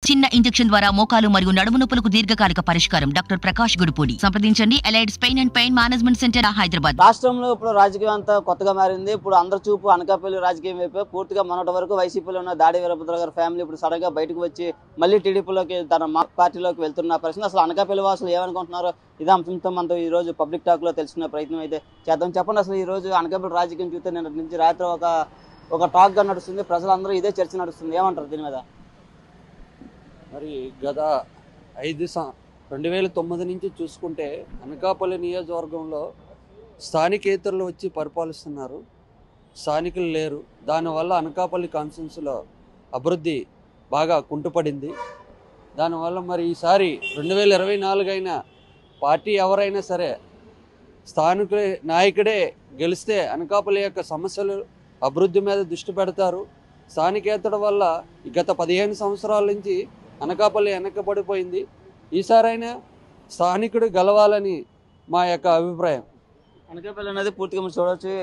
చిన్న ఇంజెక్షన్ ద్వారా మోకాలు మరియు నడుము నొప్పులకు దీర్ఘకాలిక పరిష్కారం. డాక్టర్ ప్రకాష్ గుడిపూడి. సంప్రదించండి. ఎలైడ్స్ pain and pain management centre, Hyderabad. రాష్ట్రంలో ఇప్పుడు రాజకీయం అంతా కొత్తగా మారింది. ఇప్పుడు అందరి చూపు అనకాపల్లి రాజకీయం వైపు. పూర్తిగా మొన్నటి వరకు వైసీపీలో ఉన్న దాడి వీరభద్ర గారి ఫ్యామిలీ ఇప్పుడు సడన్ గా బయటకు వచ్చి మళ్ళీ టీడీపీలోకి తన పార్టీలోకి వెళ్తున్న పరిస్థితి. అసలు అనకాపల్లి వాసులు ఏమనుకుంటున్నారో ఇదే అంశంతో మనతో ఈ రోజు పబ్లిక్ టాక్ లో తెలుసుకునే ప్రయత్నం అయితే చేద్దాం. చెప్పండి, అసలు ఈ రోజు అనకాపల్లి రాజకీయం చూస్తే నిన్న నుంచి రాత్రి ఒక టాక్ గా నడుస్తుంది. ప్రజలందరూ ఇదే చర్చ నడుస్తుంది. ఏమంటారు దీని మీద? మరి గత 2009 నుంచి చూసుకుంటే అనకాపల్లి నియోజకవర్గంలో స్థానికేతరులు వచ్చి పరిపాలిస్తున్నారు, స్థానికులు లేరు. దానివల్ల అనకాపల్లి కాన్స్టిట్యున్సీలో అభివృద్ధి బాగా కుంటుపడింది. దానివల్ల మరి ఈసారి 2024 అయినా పార్టీ ఎవరైనా సరే స్థానిక నాయకుడే గెలిస్తే అనకాపల్లి యొక్క సమస్యలు అభివృద్ధి మీద దృష్టి పెడతారు. స్థానికేతరుల వల్ల గత 15 సంవత్సరాల నుంచి అనకాపల్లి వెనకబడిపోయింది. ఈసారైనా స్థానికుడు గెలవాలని మా యొక్క అభిప్రాయం. అనకాపల్లి అనేది పూర్తిగా మనం చూడవచ్చు.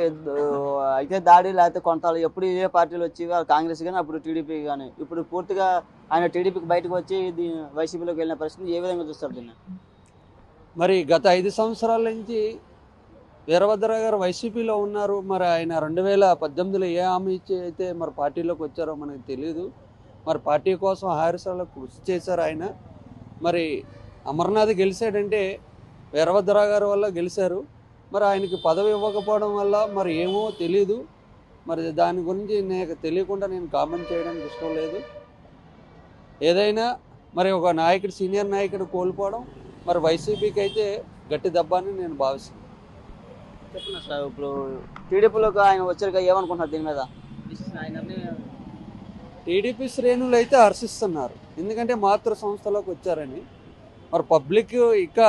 అయితే దాడి లేకపోతే కొంటాలు ఎప్పుడు ఏ పార్టీలు వచ్చి కాంగ్రెస్ కానీ అప్పుడు టీడీపీ కానీ ఇప్పుడు పూర్తిగా ఆయన టీడీపీకి బయటకు వచ్చి వైసీపీలోకి వెళ్ళిన పరిస్థితి ఏ విధంగా చూస్తారు దీన్ని? మరి గత 5 సంవత్సరాల నుంచి వీరభద్ర గారు వైసీపీలో ఉన్నారు. మరి ఆయన 2018లో ఏ హామీ ఇచ్చి అయితే మరి పార్టీలోకి వచ్చారో మనకు తెలియదు. మరి పార్టీ కోసం హారసాలకు కృషి చేశారు ఆయన. మరి అమర్నాథ్ గెలిచాడంటే వీరభద్ర గారి వల్ల గెలిచారు. మరి ఆయనకి పదవి ఇవ్వకపోవడం వల్ల మరి ఏమో తెలీదు. మరి దాని గురించి నాకు తెలియకుండా నేను కామెంట్ చేయడానికి ఇష్టం లేదు. ఏదైనా మరి ఒక నాయకుడు, సీనియర్ నాయకుడు కోల్పోవడం మరి వైసీపీకి అయితే గట్టి దెబ్బ అని నేను భావిస్తున్నాను. చెప్పండి సార్, ఇప్పుడు టీడీపీలోకి ఆయన వచ్చారుగా ఏమనుకుంటున్నారు దీని మీద? టీడీపీ శ్రేణులు అయితే హర్షిస్తున్నారు, ఎందుకంటే మాతృ సంస్థలోకి వచ్చారని. మరి పబ్లిక్ ఇక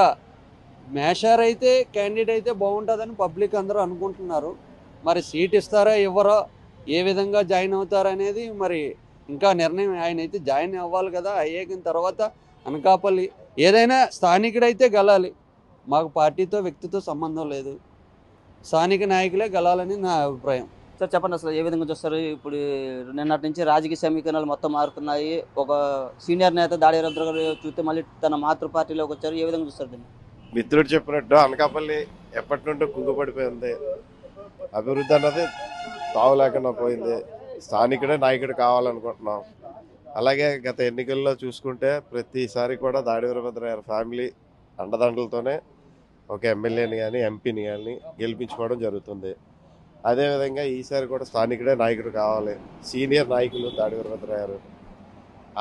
మేషార్ అయితే క్యాండిడేట్ అయితే బాగుంటుందని పబ్లిక్ అందరూ అనుకుంటున్నారు. మరి సీట్ ఇస్తారా ఇవ్వరో, ఏ విధంగా జాయిన్ అవుతారా అనేది మరి ఇంకా నిర్ణయం. ఆయన అయితే జాయిన్ అవ్వాలి కదా. అయ్యాకిన తర్వాత అనకాపల్లి ఏదైనా స్థానికుడైతే గెలాలి. మాకు పార్టీతో వ్యక్తితో సంబంధం లేదు, స్థానిక నాయకులే గెలాలని నా అభిప్రాయం. సార్ చెప్పండి, అసలు ఏ విధంగా చూస్తారు? ఇప్పుడు నిన్నటి నుంచి రాజకీయ సమీకరణాలు మొత్తం మారుతున్నాయి. ఒక సీనియర్ నేత దాడి వీరభద్ర గారు చూస్తే మళ్ళీ తన మాతృ పార్టీలోకి వచ్చారు. ఏ విధంగా చూస్తారు దీన్ని? మిత్రుడు చెప్పినట్టు అనకాపల్లి ఎప్పటి నుండో కుంగిపడిపోయింది. అభివృద్ధి అన్నది తావు లేకుండా పోయింది. స్థానికుడే నాయకుడు కావాలనుకుంటున్నాం. అలాగే గత ఎన్నికల్లో చూసుకుంటే ప్రతిసారి కూడా దాడి వీరభద్ర గారి ఫ్యామిలీ అండదండలతోనే ఒక ఎమ్మెల్యేని కానీ ఎంపీని కానీ గెలిపించుకోవడం జరుగుతుంది. అదేవిధంగా ఈసారి కూడా స్థానికుడే నాయకుడు కావాలి. సీనియర్ నాయకులు దాడి వీరభద్ర గారు,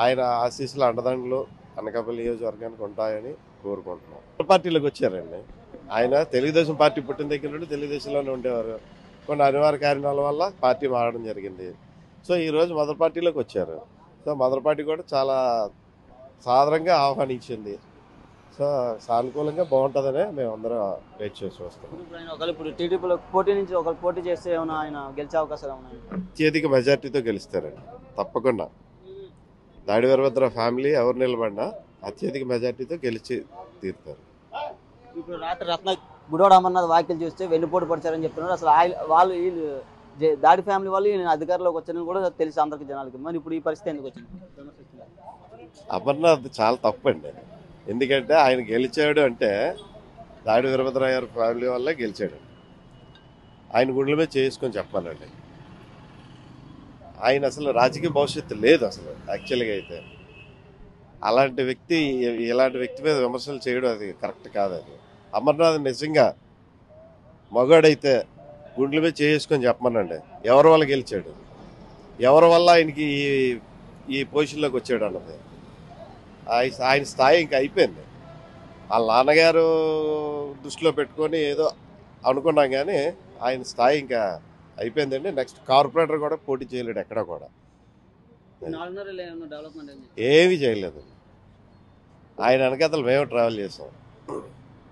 ఆయన ఆశీస్సుల అండదండలు అనకాపల్లి నియోజకవర్గానికి ఉంటాయని కోరుకుంటున్నాం. పార్టీలోకి వచ్చారండి. ఆయన తెలుగుదేశం పార్టీ పుట్టిన దగ్గర నుండి తెలుగుదేశంలోనే ఉండేవారు. కొన్ని అనివార్య కారణాల వల్ల పార్టీ మారడం జరిగింది. సో ఈరోజు మదర్ పార్టీలోకి వచ్చారు. సో మదర్ పార్టీ కూడా చాలా సాధారణంగా ఆహ్వానించింది. సో సానుకూలంగా బాగుంటుందనే మేము అందరం వెయిట్ చేసి వస్తాం. ఇప్పుడు టీడీపీలో పోటీ నుంచి ఒకరు పోటీ చేస్తే ఏమైనా ఆయన గెలిచే అవకాశాలు ఉన్నాయి? అత్యధిక మెజార్టీతో గెలుస్తారండి తప్పకుండా. దాడి వీరభద్ర ఫ్యామిలీ ఎవరు నిలబడినా అత్యధిక మెజార్టీతో గెలిచి తీరుతారు. ఇప్పుడు రాత్రి గుడివాడ అమర్నాథ్ వ్యాఖ్యలు చూస్తే వెన్నుపోటు పడిచారని చెప్తున్నారు. అసలు వాళ్ళు వీళ్ళు దాడి ఫ్యామిలీ వాళ్ళు అధికారంలోకి వచ్చారని కూడా తెలుసు అందరికి జనాలకి. మరి ఇప్పుడు ఈ పరిస్థితి ఎందుకు వచ్చింది? అమర్నాథ్ చాలా తప్పండి. ఎందుకంటే ఆయన గెలిచాడు అంటే దాడి వీరభద్ర గారి ఫ్యామిలీ వల్లే గెలిచాడు. ఆయన గుండెల మీద చేసుకొని చెప్పాలండి. ఆయన అసలు రాజకీయ భవిష్యత్తు లేదు అసలు యాక్చువల్గా అయితే. అలాంటి వ్యక్తి ఇలాంటి వ్యక్తి మీద విమర్శలు చేయడం అది కరెక్ట్ కాదు. అది అమర్నాథ్ నిజంగా మగాడైతే గుండెల మీద చేసుకొని చెప్పమనండి ఎవరి వల్ల గెలిచాడు, ఎవరి వల్ల ఆయనకి ఈ పొజిషన్లోకి వచ్చాడు అన్నది. ఆయన స్థాయి ఇంకా అయిపోయింది. వాళ్ళ నాన్నగారు దృష్టిలో పెట్టుకొని ఏదో అనుకున్నాం కానీ ఆయన స్థాయి ఇంకా అయిపోయిందండి. నెక్స్ట్ కార్పొరేటర్ కూడా పోటీ చేయలేడు ఎక్కడ కూడా. ఏమీ చేయలేదు. ఆయన వెనకాతలు మేము ట్రావెల్ చేసాం,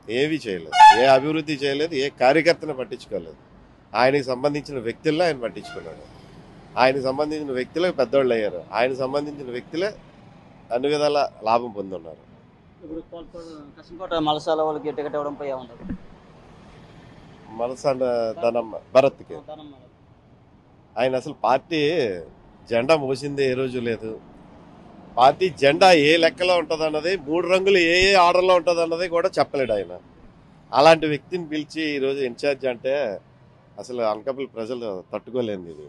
ఏమీ చేయలేదు. ఏ అభివృద్ధి చేయలేదు, ఏ కార్యకర్తను పట్టించుకోలేదు. ఆయనకి సంబంధించిన వ్యక్తుల్లో ఆయన పట్టించుకున్నాడు. ఆయనకు సంబంధించిన వ్యక్తులే పెద్దవాళ్ళు అయ్యారు. ఆయనకు సంబంధించిన వ్యక్తులే అన్ని విధాల లాభం పొందున్నారు. మలసాల వాళ్ళకి టికెట్ ఇవ్వడంపై ఏమంటారు? మలసాల ధనమ్మ భరత్కి ఆయన అసలు పార్టీ జెండా మోసింది ఏ రోజు లేదు. పార్టీ జెండా ఏ లెక్కలో ఉంటుంది అన్నది, 3 రంగులు ఏ ఆర్డర్లో ఉంటుంది అన్నది కూడా చెప్పలేడు ఆయన. అలాంటి వ్యక్తిని పిలిచి ఈరోజు ఇన్ఛార్జ్ అంటే అసలు అనకాపల్లి ప్రజలు తట్టుకోలేంది. ఇది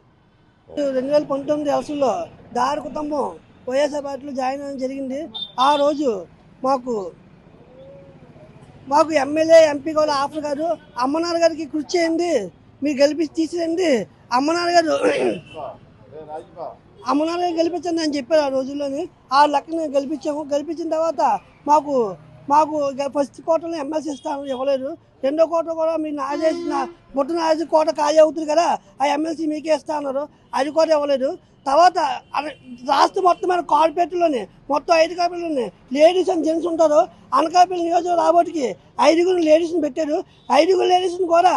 2019 ఎలక్షన్లో దారి కుటుంబం వైఎస్ఆర్ పార్టీలో జాయిన్ అవ్వడం జరిగింది. ఆ రోజు మాకు ఎమ్మెల్యే ఎంపీ కూడా ఆఫర్ గారు అమ్మనాన్న గారికి కృషి చేయండి, మీరు గెలిపించి తీసిరండి, అమ్మనాన్న గారు గెలిపించండి అని చెప్పారు. ఆ రోజుల్లోని ఆ లెక్కన గెలిపించాము. గెలిపించిన తర్వాత మాకు ఫస్ట్ కోటలో ఎమ్మెల్సీ ఇస్తాను ఇవ్వలేదు. రెండో కోట కూడా మీరు బుట్ట నాజేసి కోట ఖాళీ అవుతుంది కదా, ఆ ఎమ్మెల్సీ మీకే ఇస్తా అన్నారు. అది కూడా ఇవ్వలేదు. తర్వాత రాష్ట్ర మొత్తమైన కార్పొరేట్లోనే మొత్తం 5 కార్పొరేట్లోనే లేడీస్ అండ్ జెంట్స్ ఉంటారు. అనకాపల్లి నియోజకవర్గం రాబోటికి 5 లేడీస్ని పెట్టారు. 5 లేడీస్ని కూడా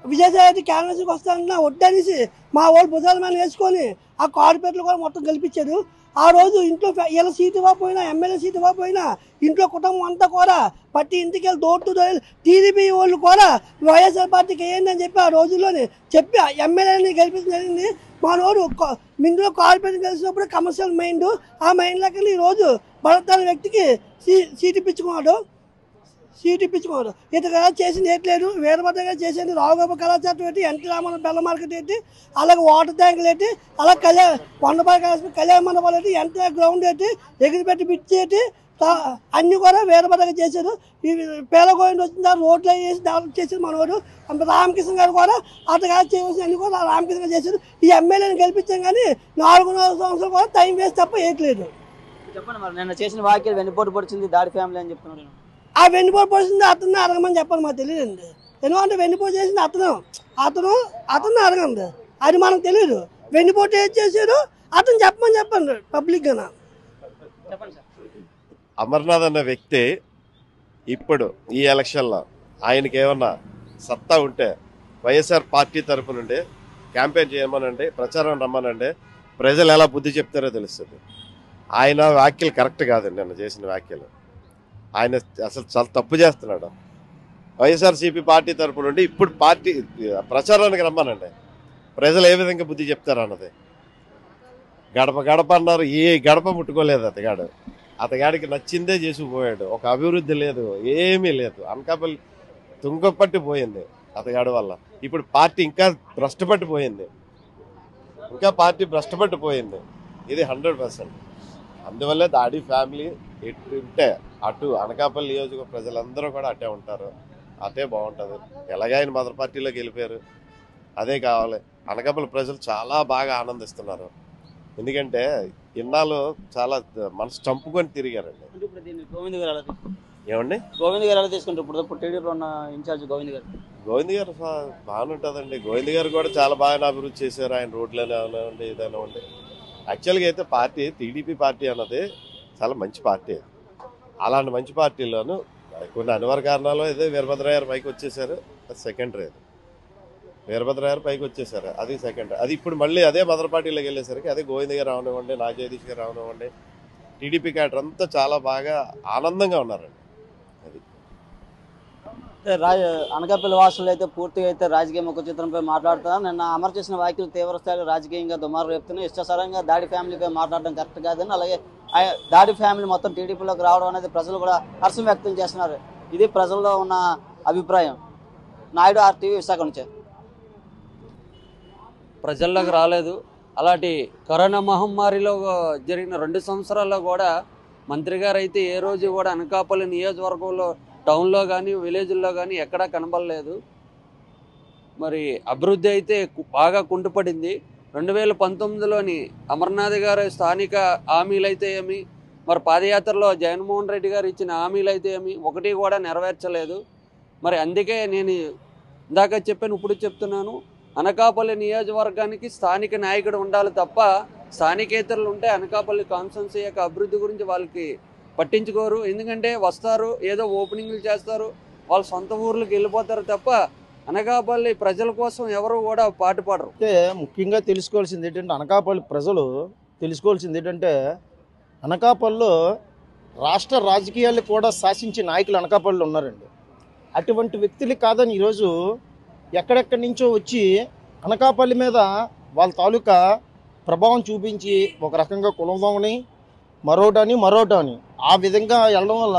విజయసాయి క్యాన్వస్కి వస్తానన్నా వద్దనేసి మా వాళ్ళు భుజాల మీద వేసుకొని ఆ కార్పొరేట్లు కూడా మొత్తం గెలిపించారు. ఆ రోజు ఇంట్లో ఇలా సీటు ఇవ్వకపోయినా, ఎమ్మెల్యే సీటు ఇవ్వకపోయినా ఇంట్లో కుటుంబం అంతా కూడా ప్రతి ఇంటికి వెళ్ళి డోర్ టు డోర్ టీడీపీ వాళ్ళు కూడా వైఎస్ఆర్ పార్టీకి వేయండి అని చెప్పి ఆ రోజుల్లోనే చెప్పి ఎమ్మెల్యేని గెలిపించడం జరిగింది. మా నోడు ఇందులో కార్పొరేషన్ గెలిచినప్పుడు కమర్షియల్ మైండ్, ఆ మైండ్లోకి వెళ్ళి ఈరోజు భరతాల వ్యక్తికి సీటు ఇప్పించుకున్నాడు. ఇతర చేసింది ఏంటలేదు. వీరభద్ర గారు చేసింది రావుగోప కళాశాల ఏంటి, ఎన్టీ రామారావు బెల్ల మార్కెట్ ఏంటి, అలాగే వాటర్ ట్యాంకులు ఏంటి, అలాగే కళ్యాణ మండపాలు ఏంటి, ఎన్టీఆర్ గ్రౌండ్ ఏంటి, ఎగిరిపెట్టి బిచ్చి ఏంటి, అన్నీ కూడా వీరభద్రగా చేశారు. ఈ పేదగోవింద వచ్చిన తర్వాత రోడ్లు వేసి డెవలప్ చేశారు మనవాడు. రామకృష్ణ గారు కూడా అతగారు చేయవలసిన అన్ని కూడా రామకృష్ణ గారు చేశారు. ఈ ఎమ్మెల్యేని గెలిపించాం కానీ 4 సంవత్సరాలు కూడా టైం వేస్ట్ తప్ప వేయట్లేదు. చెప్పండి మరి, నిన్న చేసిన వ్యాఖ్యలు వెన్నుపోటు పొడిచింది దాడి ఫ్యామిలీ అని చెప్తున్నాడు. ఆ వెన్నుపోటు పొడిచింది అతన్ని అడగమని చెప్పాలి, మాకు తెలియదండి. ఎందుకంటే వెన్నుపోటు చేసింది అతను అడగండి, అది మనకు తెలియదు. వెన్నుపోటు ఏది చేశారు అతను చెప్పండి పబ్లిక్గా. చెప్పండి సార్. అమర్నాథ్ అన్న వ్యక్తి ఇప్పుడు ఈ ఎలక్షన్లో ఆయనకి ఏమన్నా సత్తా ఉంటే వైఎస్ఆర్ పార్టీ తరఫు నుండి క్యాంపెయిన్ చేయమనండి, ప్రచారం రమ్మనండి, ప్రజలు ఎలా బుద్ధి చెప్తారో తెలుస్తుంది. ఆయన వ్యాఖ్యలు కరెక్ట్ కాదండి. నిన్న చేసిన వ్యాఖ్యలు ఆయన అసలు చాలా తప్పు చేస్తున్నాడు. వైఎస్ఆర్సీపీ పార్టీ తరఫు నుండి ఇప్పుడు పార్టీ ప్రచారానికి రమ్మనండి, ప్రజలు ఏ విధంగా బుద్ధి చెప్తారు అన్నది. గడప అన్నారు, ఏ గడప ముట్టుకోలేదు అతగాడికి నచ్చిందే చేసుకుపోయాడు. ఒక అభివృద్ధి లేదు, ఏమీ లేదు. అనకాపల్లి తుంగపట్టి పోయింది అతగాడి వల్ల. ఇప్పుడు పార్టీ ఇంకా భ్రష్టపట్టిపోయింది. ఇది 100%. అందువల్లే దాడి ఫ్యామిలీ ఎట్టుంటే అటు అనకాపల్లి నియోజకవర్గ ప్రజలందరూ కూడా అట్టే ఉంటారు, అదే బాగుంటుంది. ఎలాగ ఆయన మదర్ పార్టీలోకి వెళ్ళిపోయారు, అదే కావాలి. అనకాపల్లి ప్రజలు చాలా బాగా ఆనందిస్తున్నారు. ఎందుకంటే ఇన్నాళ్ళు చాలా మనసు చంపుకొని తిరిగారండి. గోవింద్ గారు ఏమండి ఎలా తీసుకుంటారు? ఇప్పుడు టీడీపీలో ఉన్న ఇన్ఛార్జ్ గోవింద్ గారు బాగానే ఉంటుందండి. గోవింద్ గారు కూడా చాలా బాగా అభివృద్ధి చేశారు. ఆయన రోడ్లనే అవనివ్వండి, ఏదైనా ఉండి. యాక్చువల్గా అయితే పార్టీ టీడీపీ పార్టీ అన్నది చాలా మంచి పార్టీ. అలాంటి మంచి పార్టీలోనూ కొన్ని అనివార్య కారణాలు అయితే వీరభద్ర గారు పైకి వచ్చేసారు, అది సెకండరీ. అది సెకండ్. అది ఇప్పుడు మళ్ళీ అదే మదర్ పార్టీలోకి వెళ్ళేసరికి అదే గోవింద్ గారు రావనివ్వండి, నాగజగదీష్ గారు రావనివ్వండి, టీడీపీ క్యాడర్ అంతా చాలా బాగా ఆనందంగా ఉన్నారండి. అది అనకాపల్లి వాసులు అయితే పూర్తిగా అయితే రాజకీయ ముఖ చిత్రంపై మాట్లాడుతున్నారు. నిన్న అమలు చేసిన వ్యాఖ్యలు తీవ్ర స్థాయిలో రాజకీయంగా దుమారు రేపుతున్నాయి. ఇష్టసరంగా దాడి ఫ్యామిలీపై మాట్లాడడం కరెక్ట్ కాదని, అలాగే దాడి ఫ్యామిలీ మొత్తం టీడీపీలోకి రావడం అనేది ప్రజలు కూడా హర్షం వ్యక్తం చేస్తున్నారు. ఇది ప్రజల్లో ఉన్న అభిప్రాయం. నాయుడు RTV విశాఖ నుంచి. ప్రజల్లోకి రాలేదు. అలాంటి కరోనా మహమ్మారిలో జరిగిన 2 సంవత్సరాల్లో కూడా మంత్రి గారు అయితే ఏ రోజు కూడా అనకాపల్లి నియోజకవర్గంలో టౌన్లో కానీ విలేజ్లో కానీ ఎక్కడా కనబడలేదు. మరి అభివృద్ధి అయితే బాగా కుంటుపడింది. 2019లోని అమర్నాథ్ గారు స్థానిక హామీలు అయితే ఏమి, మరి పాదయాత్రలో జగన్మోహన్ రెడ్డి గారు ఇచ్చిన హామీలు అయితే ఏమి ఒకటి కూడా నెరవేర్చలేదు. మరి అందుకే నేను ఇందాక చెప్పాను, ఇప్పుడు చెప్తున్నాను, అనకాపల్లి నియోజకవర్గానికి స్థానిక నాయకుడు ఉండాలి తప్ప స్థానికేతరులు ఉంటే అనకాపల్లి కాన్స్టిట్యున్సీ యొక్క అభివృద్ధి గురించి వాళ్ళకి పట్టించుకోరు. ఎందుకంటే వస్తారు, ఏదో ఓపెనింగ్లు చేస్తారు, వాళ్ళ సొంత ఊర్లకు వెళ్ళిపోతారు తప్ప అనకాపల్లి ప్రజల కోసం ఎవరు కూడా పాటుపడరు. అయితే ముఖ్యంగా తెలుసుకోవాల్సింది ఏంటంటే, అనకాపల్లి ప్రజలు తెలుసుకోవాల్సింది ఏంటంటే, అనకాపల్లిలో రాష్ట్ర రాజకీయాలు కూడా శాసించే నాయకులు అనకాపల్లిలో ఉన్నారండి. అటువంటి వ్యక్తులు కాదని ఈరోజు ఎక్కడెక్కడి నుంచో వచ్చి అనకాపల్లి మీద వాళ్ళ తాలూకా ప్రభావం చూపించి ఒక రకంగా కులంని మరోటని ఆ విధంగా వెళ్ళడం వల్ల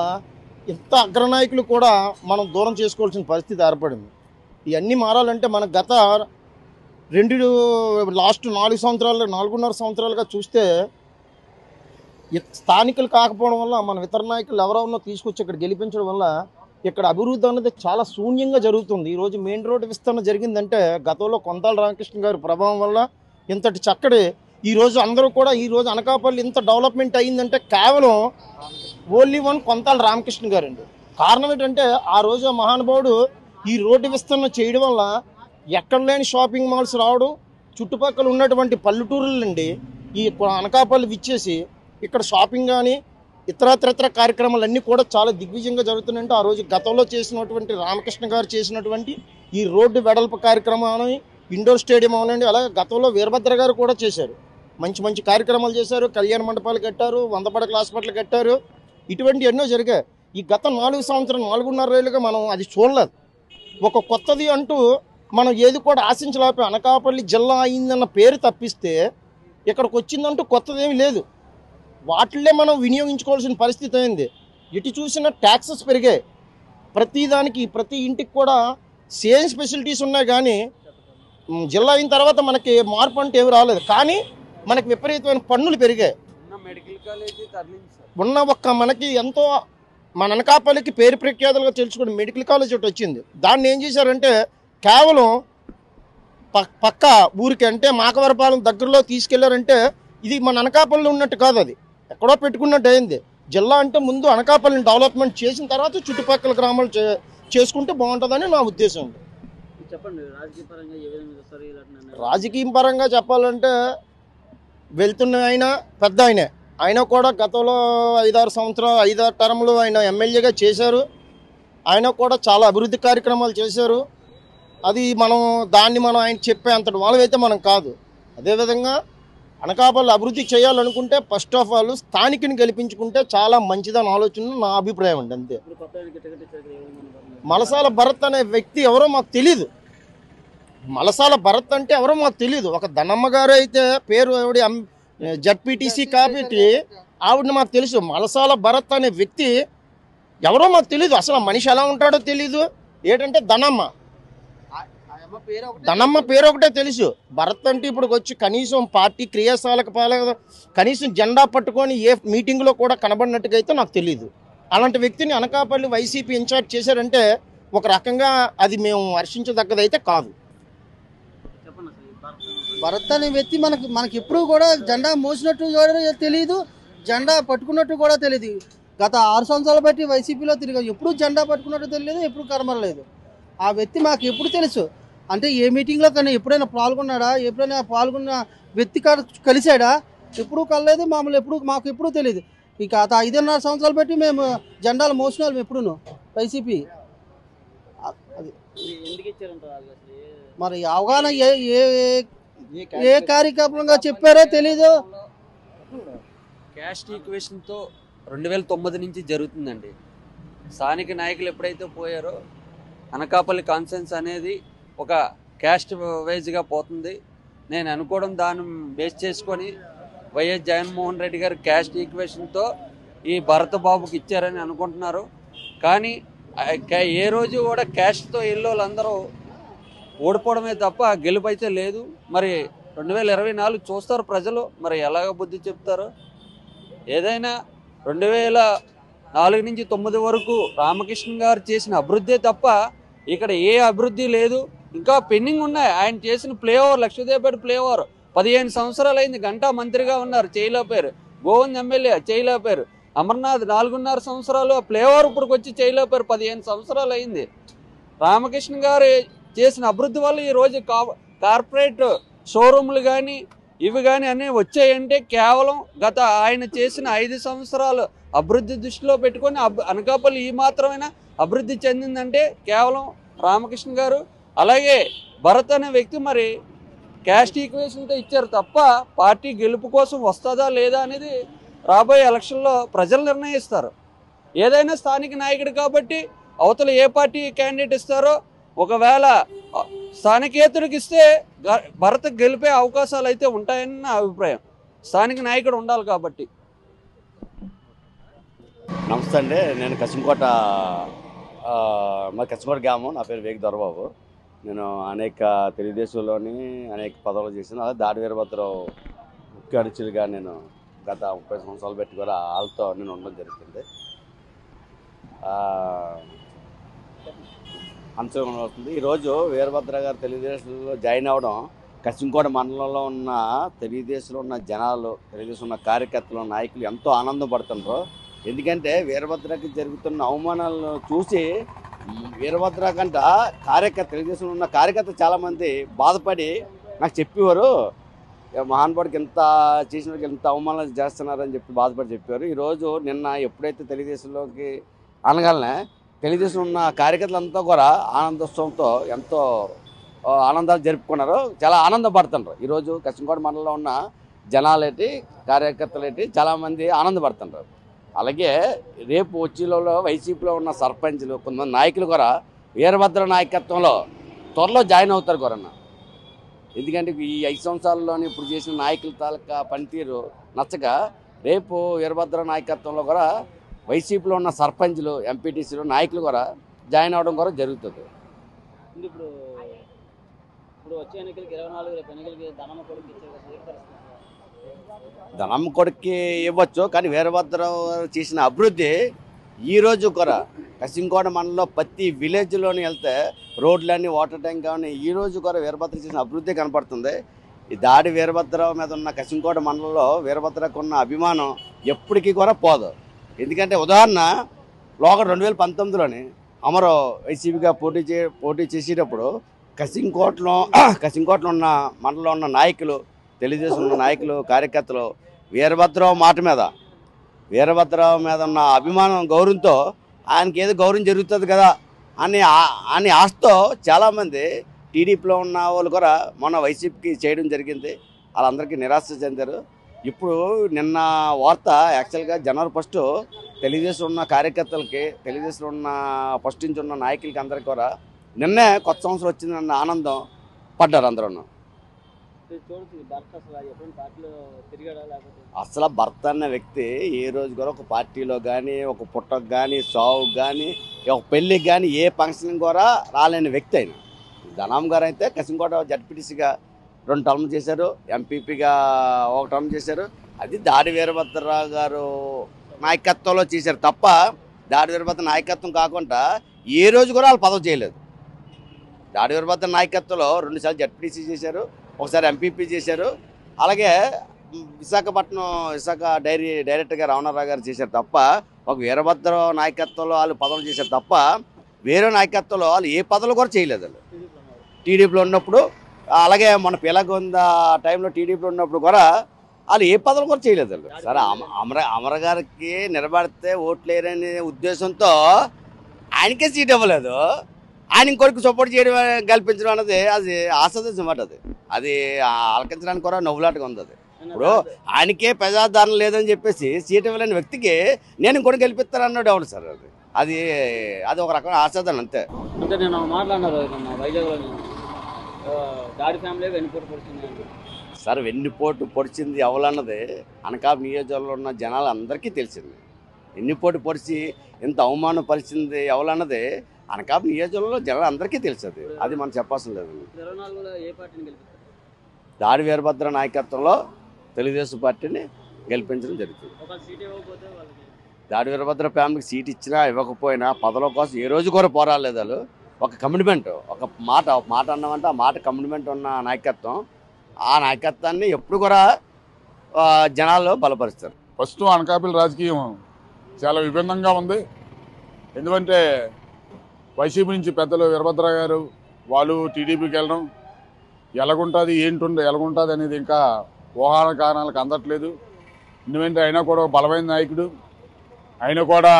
ఇంత అగ్రనాయకులు కూడా మనం దూరం చేసుకోవాల్సిన పరిస్థితి ఏర్పడింది. ఇవన్నీ మారాలంటే మన గత లాస్ట్ 4.5 సంవత్సరాలుగా చూస్తే స్థానికులు కాకపోవడం వల్ల మన ఇతర నాయకులు ఎవరెవరినో తీసుకొచ్చి ఇక్కడ గెలిపించడం వల్ల ఇక్కడ అభివృద్ధి అనేది చాలా శూన్యంగా జరుగుతుంది. ఈరోజు మెయిన్ రోడ్డు విస్తరణ జరిగిందంటే గతంలో కొంతాల రామకృష్ణ గారి ప్రభావం వల్ల ఇంతటి చక్కటి ఈరోజు అందరూ కూడా ఈరోజు అనకాపల్లి ఇంత డెవలప్మెంట్ అయ్యిందంటే కేవలం ఓన్లీ వన్ కొంతాల రామకృష్ణ గారండి. కారణం ఏంటంటే ఆ రోజు మహానుభావుడు ఈ రోడ్డు విస్తరణ చేయడం వల్ల ఎక్కడ లేని షాపింగ్ మాల్స్ రావడం, చుట్టుపక్కల ఉన్నటువంటి పల్లెటూరుల నుండి ఈ అనకాపల్లి విచ్చేసి ఇక్కడ షాపింగ్ కానీ ఇతరత్ర కార్యక్రమాలన్నీ కూడా చాలా దిగ్విజయంగా జరుగుతున్నాయంటే ఆ రోజు గతంలో చేసినటువంటి రామకృష్ణ గారు చేసినటువంటి ఈ రోడ్డు వెడల్పు కార్యక్రమాన్ని ఇండోర్ స్టేడియం అవనండి, అలాగే గతంలో వీరభద్ర గారు కూడా చేశారు. మంచి కార్యక్రమాలు చేశారు. కళ్యాణ మండపాలు కట్టారు, 100 పడకల హాస్పిటల్ కట్టారు. ఇటువంటి ఎన్నో జరిగాయి. ఈ గత 4.5 ఏళ్ళుగా మనం అది చూడలేదు. ఒక కొత్తది అంటూ మనం ఏది కూడా ఆశించలేకపోయి అనకాపల్లి జిల్లా అయిందన్న పేరు తప్పిస్తే ఇక్కడికి వచ్చిందంటూ కొత్తదేమీ లేదు. వాటిల్లే మనం వినియోగించుకోవాల్సిన పరిస్థితి అయింది. ఎటు చూసినా ట్యాక్సెస్ పెరిగాయి. ప్రతి ఇంటికి కూడా సేమ్ ఫెసిలిటీస్ ఉన్నాయి కానీ జిల్లా అయిన తర్వాత మనకి మార్పు అంటే ఏమి రాలేదు. కానీ మనకి విపరీతమైన పన్నులు పెరిగాయి. మెడికల్ కాలేజీ ఉన్న మనకి ఎంతో మన అనకాపల్లికి పేరు ప్రఖ్యాతులుగా తెలుసుకుని మెడికల్ కాలేజ్ ఒకటి వచ్చింది. దాన్ని ఏం చేశారంటే కేవలం పక్క ఊరికి అంటే మాకవరపాలెం దగ్గరలో తీసుకెళ్లారంటే ఇది మన అనకాపల్లిలో ఉన్నట్టు కాదు, అది ఎక్కడో పెట్టుకున్నట్టు అయింది. జిల్లా అంటే ముందు అనకాపల్లిని డెవలప్మెంట్ చేసిన తర్వాత చుట్టుపక్కల గ్రామాలు చేసుకుంటే బాగుంటుందని నా ఉద్దేశం. చెప్పండి, రాజకీయ పరంగా చెప్పాలంటే వెళ్తున్న ఆయన పెద్ద ఆయన కూడా గతంలో 5-6 టర్మ్లు ఆయన ఎమ్మెల్యేగా చేశారు. ఆయన కూడా చాలా అభివృద్ధి కార్యక్రమాలు చేశారు. అది దాన్ని ఆయన చెప్పే అంతటి వాళ్ళైతే మనం కాదు. అదేవిధంగా అనకాపల్లి అభివృద్ధి చేయాలనుకుంటే ఫస్ట్ ఆఫ్ ఆల్ స్థానికుని గెలిపించుకుంటే చాలా మంచిదని ఆలోచన నా అభిప్రాయం అండి. అంతే. మలసాల భరత్ అనే వ్యక్తి ఎవరో మాకు తెలీదు. మలసాల భరత్ అంటే ఎవరో మాకు తెలీదు. ఒక ధనమ్మ గారు అయితే పేరు ఆవిడ జడ్పీటీసీ కాబట్టి ఆవిడని మాకు తెలుసు. మలసాల భరత్ అనే వ్యక్తి ఎవరో మాకు తెలీదు. అసలు మనిషి ఎలా ఉంటాడో తెలీదు. ఏంటంటే ధనమ్మ పేరు ఒకటే తెలుసు. భరత్ అంటే ఇప్పుడు వచ్చి కనీసం పార్టీ క్రియాశీలక కనీసం జెండా పట్టుకొని ఏ మీటింగ్లో కూడా కనబడినట్టుగా అయితే నాకు తెలియదు. అలాంటి వ్యక్తిని అనకాపల్లి వైసీపీ ఇన్ఛార్జ్ చేశారంటే ఒక రకంగా అది మేము హర్షించదగ్గదైతే కాదు. భరత్ అనే వ్యక్తి మనకి ఎప్పుడు కూడా జెండా మోసినట్టు కూడా తెలియదు, జెండా పట్టుకున్నట్టు కూడా తెలియదు. గత 6 సంవత్సరాలు బట్టి వైసీపీలో తిరిగి ఎప్పుడు జెండా పట్టుకున్నట్టు తెలియదు, ఎప్పుడు కనబడలేదు. ఆ వ్యక్తి మాకు ఎప్పుడు తెలుసు అంటే ఏ మీటింగ్లో కానీ ఎప్పుడైనా పాల్గొన్నాడా, ఎప్పుడైనా పాల్గొన్న వ్యక్తి కలిశాడా, ఎప్పుడూ కలలేదు. మాకు ఎప్పుడూ తెలియదు. ఇక 5.5 సంవత్సరాలు బట్టి మేము జెండాలు మోసిన వాళ్ళం ఎప్పుడూ వైసీపీ. అది మరి అవగాహన ఏ కార్యక్రమంగా చెప్పారో తెలీదు. క్యాస్ట్ ఈక్వేషన్తో 2009 నుంచి జరుగుతుందండి. స్థానిక నాయకులు ఎప్పుడైతే పోయారో అనకాపల్లి కాన్సెన్స్ అనేది ఒక క్యాస్ట్ వైజ్గా పోతుంది. నేను అనుకోవడం దాన్ని బేస్ చేసుకొని వైఎస్ జగన్మోహన్ రెడ్డి గారు క్యాస్ట్ ఈక్వేషన్తో ఈ భరత బాబుకి ఇచ్చారని అనుకుంటున్నారు. కానీ ఏ రోజు కూడా క్యాస్ట్తో వాళ్ళందరూ ఓడిపోవడమే తప్ప గెలుపు అయితే లేదు. మరి 2024 చూస్తారు ప్రజలు, మరి ఎలాగ బుద్ధి చెప్తారు. ఏదైనా 2004 నుంచి 2009 వరకు రామకృష్ణ గారు చేసిన అభివృద్ధే తప్ప ఇక్కడ ఏ అభివృద్ధి లేదు. ఇంకా పెండింగ్ ఉన్నాయి. ఆయన చేసిన ఫ్లైఓవర్, లక్షదేపేట ఫ్లైఓవర్ 15 సంవత్సరాలు అయింది. గంటా మంత్రిగా ఉన్నారు, చేయలేపారు. గోవింద్ ఎమ్మెల్యే చేయలేపారు. అమర్నాథ్ 4.5 సంవత్సరాలు. ఫ్లైఓవర్ ఇప్పటికి వచ్చి చేయలేపారు. 15 సంవత్సరాలు అయింది. రామకృష్ణ గారు చేసిన అభివృద్ధి వల్ల ఈరోజు కార్పొరేట్ షోరూమ్లు కానీ ఇవి కానీ అన్నీ వచ్చాయంటే కేవలం గత ఆయన చేసిన 5 సంవత్సరాలు అభివృద్ధి దృష్టిలో పెట్టుకొని అనకాపల్లి ఈ మాత్రమైనా అభివృద్ధి చెందిందంటే కేవలం రామకృష్ణ గారు. అలాగే భరత్ అనే వ్యక్తి మరి క్యాస్ట్ ఈక్వేషన్తో ఇచ్చారు తప్ప పార్టీ గెలుపు కోసం వస్తుందా లేదా అనేది రాబోయే ఎలక్షన్లో ప్రజలు నిర్ణయిస్తారు. ఏదైనా స్థానిక నాయకుడు కాబట్టి అవతల ఏ పార్టీ క్యాండిడేట్ ఇస్తారో ఒకవేళ స్థానికేతరుడికి ఇస్తే భరత్ గెలిపే అవకాశాలు అయితే ఉంటాయని నా అభిప్రాయం. స్థానిక నాయకుడు ఉండాలి కాబట్టి. నమస్తే అండి. నేను కసింకోట మా కసింకోట గ్రామం. నా పేరు వేగి దొరబాబు. నేను అనేక తెలుగుదేశంలోని అనేక పదవులు చేశాను. అదే దాడి వీరభద్రరావు ముఖ్య అతిథిగా నేను గత 30 సంవత్సరాలు పెట్టి కూడా వాళ్ళతో నేను ఉండడం జరుగుతుంది. అంశం వస్తుంది. ఈరోజు వీరభద్ర గారు తెలుగుదేశంలో జాయిన్ అవ్వడం కసింకోట మండలంలో ఉన్న తెలుగుదేశంలో ఉన్న జనాలు, తెలుగుదేశం ఉన్న కార్యకర్తలు, నాయకులు ఎంతో ఆనందం పడుతున్నారు. ఎందుకంటే వీరభద్రకి జరుగుతున్న అవమానాలను చూసి వీరభద్ర కంట తెలుగుదేశంలో ఉన్న కార్యకర్తలు చాలామంది బాధపడి నాకు చెప్పేవారు, మహానుభావుడికి ఎంత చేసిన వాడికి ఎంత అవమానాలు చేస్తున్నారని చెప్పి బాధపడి చెప్పారు. ఈరోజు నిన్న ఎప్పుడైతే తెలుగుదేశంలోకి అనగానే తెలుగుదేశం ఉన్న కార్యకర్తలంతా కూడా ఆనందోత్సవంతో ఎంతో ఆనందాలు జరుపుకున్నారు. చాలా ఆనందపడుతున్నారు. ఈరోజు కసింకోట మండలంలో ఉన్న జనాలేటి కార్యకర్తలేటి చాలామంది ఆనందపడుతున్నారు. అలాగే రేపు వచ్చేలో వైసీపీలో ఉన్న సర్పంచ్లు, కొంతమంది నాయకులు కూడా వీరభద్ర నాయకత్వంలో త్వరలో జాయిన్ అవుతారు కొరన్న. ఎందుకంటే ఈ 5 సంవత్సరాల్లోని ఇప్పుడు చేసిన నాయకుల తాలూకా పనితీరు నచ్చక రేపు వీరభద్ర నాయకత్వంలో కూడా వైసీపీలో ఉన్న సర్పంచ్లు, ఎంపీటీసీలు, నాయకులు కూడా జాయిన్ అవ్వడం కూడా జరుగుతుంది. ఇప్పుడు వచ్చే ఎన్నికలకి 24 రేపు ఎన్నికలకి ధనమ్మ కొడుకు ధనమ్మ కొడుక్కి ఇవ్వచ్చు, కానీ వీరభద్ర చేసిన అభివృద్ధి ఈరోజు కూడా కసింకోట మండలంలో ప్రతి విలేజ్లోని వెళ్తే రోడ్లన్నీ, వాటర్ ట్యాంక్ కానీ ఈరోజు కూడా వీరభద్ర చేసిన అభివృద్ధి కనపడుతుంది. ఈ దాడి వీరభద్ర మీద ఉన్న కసింకోట మండలంలో వీరభద్రకు ఉన్న అభిమానం ఎప్పటికీ కూడా పోదు. ఎందుకంటే ఉదాహరణ లోకల్ 2019లోని అమరు వైసీపీగా పోటీ చేసేటప్పుడు కసింకోటలో ఉన్న మండలంలో ఉన్న నాయకులు, తెలుగుదేశం ఉన్న నాయకులు, కార్యకర్తలు వీరభద్రరావు మాట మీద, వీరభద్రరావు మీద ఉన్న అభిమానం, గౌరవంతో ఆయనకి ఏదో గౌరవం జరుగుతుంది కదా అని ఆశతో చాలామంది టీడీపీలో ఉన్న వాళ్ళు కూడా మొన్న వైసీపీకి చేయడం జరిగింది. వాళ్ళందరికీ నిరాశ చెందారు. ఇప్పుడు నిన్న వార్త యాక్చువల్గా జనవరి 1 తెలుగుదేశం ఉన్న కార్యకర్తలకి, తెలుగుదేశం ఉన్న ఫస్ట్ నుంచి ఉన్న నాయకులకి అందరికీ కూడా నిన్నే కొత్త సంవత్సరం వచ్చిందన్న ఆనందం పడ్డారు అందరూ. అసలు భర్త అన్న వ్యక్తి ఏ రోజు కూడా ఒక పార్టీలో కానీ, ఒక పుట్టకు కానీ, సావుకు కానీ, ఒక పెళ్ళికి కానీ, ఏ ఫంక్షన్ కూడా రాలేని వ్యక్తి అయినా. ధనమ్మ గారు అయితే కసింకోట జడ్పీటీసీగా 2 టర్మ్ చేశారు, ఎంపీపీగా 1 టర్మ్ చేశారు. అది దాడి వీరభద్రరావు గారు నాయకత్వంలో చేశారు తప్ప దాడి వీరభద్ర నాయకత్వం కాకుండా ఏ రోజు కూడా వాళ్ళు పదవి చేయలేదు. దాడి వీరభద్ర నాయకత్వంలో 2 సార్లు జడ్పీటీసీ చేశారు, ఒకసారి ఎంపీపీ చేశారు. అలాగే విశాఖ డైరెక్టర్గా రావణారావు గారు చేశారు తప్ప ఒక వీరభద్ర నాయకత్వంలో వాళ్ళు పదవులు చేశారు తప్ప వేరే నాయకత్వంలో వాళ్ళు ఏ పదవులు కూడా చేయలేదు. వాళ్ళు టీడీపీలో ఉన్నప్పుడు, అలాగే మన పిలగొంద టైంలో టీడీపీలో ఉన్నప్పుడు కూడా వాళ్ళు ఏ పదవులు కూడా చేయలేదు. వాళ్ళు సరే అమర గారికి నిలబడితే ఓట్లేరనే ఉద్దేశంతో ఆయనకే సీట్ ఇవ్వలేదు. ఆయన ఇంకొకరికి సపోర్ట్ చేయడం, కల్పించడం అన్నది అది ఆస్వాదించడం మాట. అది ఆలకించడానికి కూడా నవ్వులాటగా ఉంది. అది ఇప్పుడు ఆయనకే ప్రజాదరణ లేదని చెప్పేసి సీట్ ఇవ్వలేని వ్యక్తికి నేను ఇంకోటి గెలిపిస్తానన్నాడు ఎవరు సార్? అది ఒక రకమైన ఆస్వాదన అంతే. అంటే నేను మాట్లాడినారు వైజాగ్లో దాడి ఫ్యామిలీ వెన్నుపోటు పొడిచింది సార్. వెన్నుపోటు పొడిచింది ఎవరన్నది అనకాపల్లి నియోజకవర్గంలో ఉన్న జనాలు అందరికీ తెలిసింది. వెన్నుపోటు పొడిచి ఇంత అవమానం పరిచింది ఎవరన్నది అనకాపల్లి నియోజకవర్గంలో జనాలు అందరికీ తెలుస్తుంది. అది మనం చెప్పాల్సిన లేదు. దాడి వీరభద్ర నాయకత్వంలో తెలుగుదేశం పార్టీని గెలిపించడం జరుగుతుంది. దాడి వీరభద్ర ఫ్యామిలీకి సీట్ ఇచ్చినా ఇవ్వకపోయినా పదవుల కోసం ఏ రోజు కూడా పోరాడలేదు. వాళ్ళు ఒక కమిట్మెంట్, ఒక మాట అన్నామంటే ఆ మాట కమిట్మెంట్ ఉన్న నాయకత్వం. ఆ నాయకత్వాన్ని ఎప్పుడు కూడా జనాలు బలపరుస్తారు. ప్రస్తుతం అనకాపల్లి రాజకీయం చాలా విభిన్నంగా ఉంది. ఎందుకంటే వైసీపీ నుంచి పెద్దలు వీరభద్ర గారు వాళ్ళు టీడీపీకి వెళ్ళడం ఎలాగుంటుంది, ఎలాగుంటుంది అనేది ఇంకా ఊహాల కారణాలకు అందట్లేదు. ఎందుకంటే అయినా కూడా బలమైన నాయకుడు, ఆయన కూడా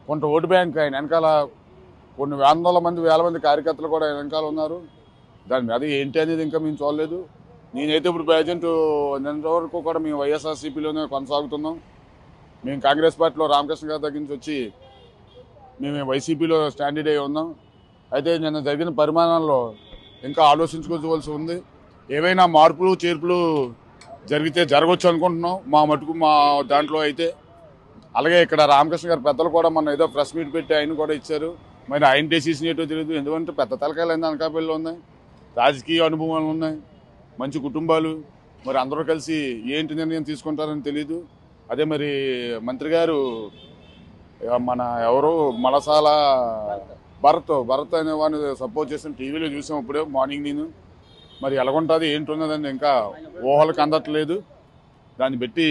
కొంత ఓటు బ్యాంక్, ఆయన వెనకాల కొన్ని వేల మంది కార్యకర్తలు కూడా ఆయన వెనకాల ఉన్నారు. దాని మీద ఏంటి అనేది ఇంకా మేము చూడలేదు. నేనైతే ఇప్పుడు ప్రజెంట్ నిన్న వరకు కూడా మేము వైఎస్ఆర్సీపీలోనే కొనసాగుతున్నాం. మేము కాంగ్రెస్ పార్టీలో రామకృష్ణ గారి దగ్గర నుంచి వచ్చి మేము వైసీపీలో స్టాండర్డ్ అయి ఉన్నాం. అయితే నిన్న జరిగిన పరిమాణాల్లో ఇంకా ఆలోచించుకోవాల్సి ఉంది. ఏవైనా మార్పులు చేర్పులు జరగవచ్చు అనుకుంటున్నాం. మా మటుకు మా దాంట్లో అయితే అలాగే ఇక్కడ రామకృష్ణ గారు పెద్దలు కూడా మొన్న ఏదో ప్రెస్ మీట్ పెట్టి ఆయన కూడా ఇచ్చారు. మరి ఆయన డెసిషన్ ఏంటో తెలియదు. ఎందుకంటే పెద్ద తలకాయలు అయింది అనకాపల్లిలో ఉన్నాయి, రాజకీయ అనుభవాలు ఉన్నాయి, మంచి కుటుంబాలు. మరి అందరూ కలిసి ఏంటి నిర్ణయం తీసుకుంటారని తెలియదు. అదే మరి మంత్రి గారు మన ఎవరు మలసాల భరత్ అనే వాడిని సపోర్ట్ చేసిన టీవీలో చూసాం ఇప్పుడే మార్నింగ్. నేను మరి ఎలాగుంటుంది ఏంటున్నదని ఇంకా ఊహలకు అందట్లేదు. దాన్ని బట్టి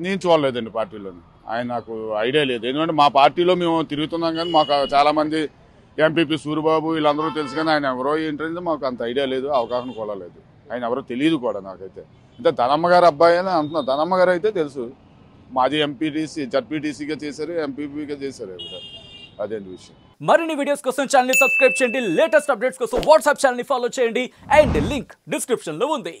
నేను చూడలేదండి పార్టీలోని. ఆయన నాకు ఐడియా లేదు. ఎందుకంటే మా పార్టీలో మేము తిరుగుతున్నాం కానీ మాకు చాలామంది ఎంపీపీ సూరిబాబు వీళ్ళందరూ తెలుసు కానీ ఆయన ఎవరో ఏంటంటే మాకు అంత ఐడియా లేదు, అవగాహన కూడా లేదు. ఆయన ఎవరో తెలియదు కూడా నాకైతే. అంటే ధనమ్మ గారు అబ్బాయి అని అంటున్నా. ధనమ్మ గారు అయితే తెలుసు, మాజీ ఎంపీటీసీ జడ్పీటీసీగా చేశారు, ఎంపీపీగా చేశారు. అదేంటి విషయం. మరిన్ని వీడియోస్ కోసం ఛానల్ ని సబ్స్క్రైబ్ చేయండి. లేటెస్ట్ అప్డేట్స్ కోసం వాట్సాప్ ఛానల్ ని ఫాలో చేయండి. అండ్ లింక్ డిస్క్రిప్షన్ లో ఉంది.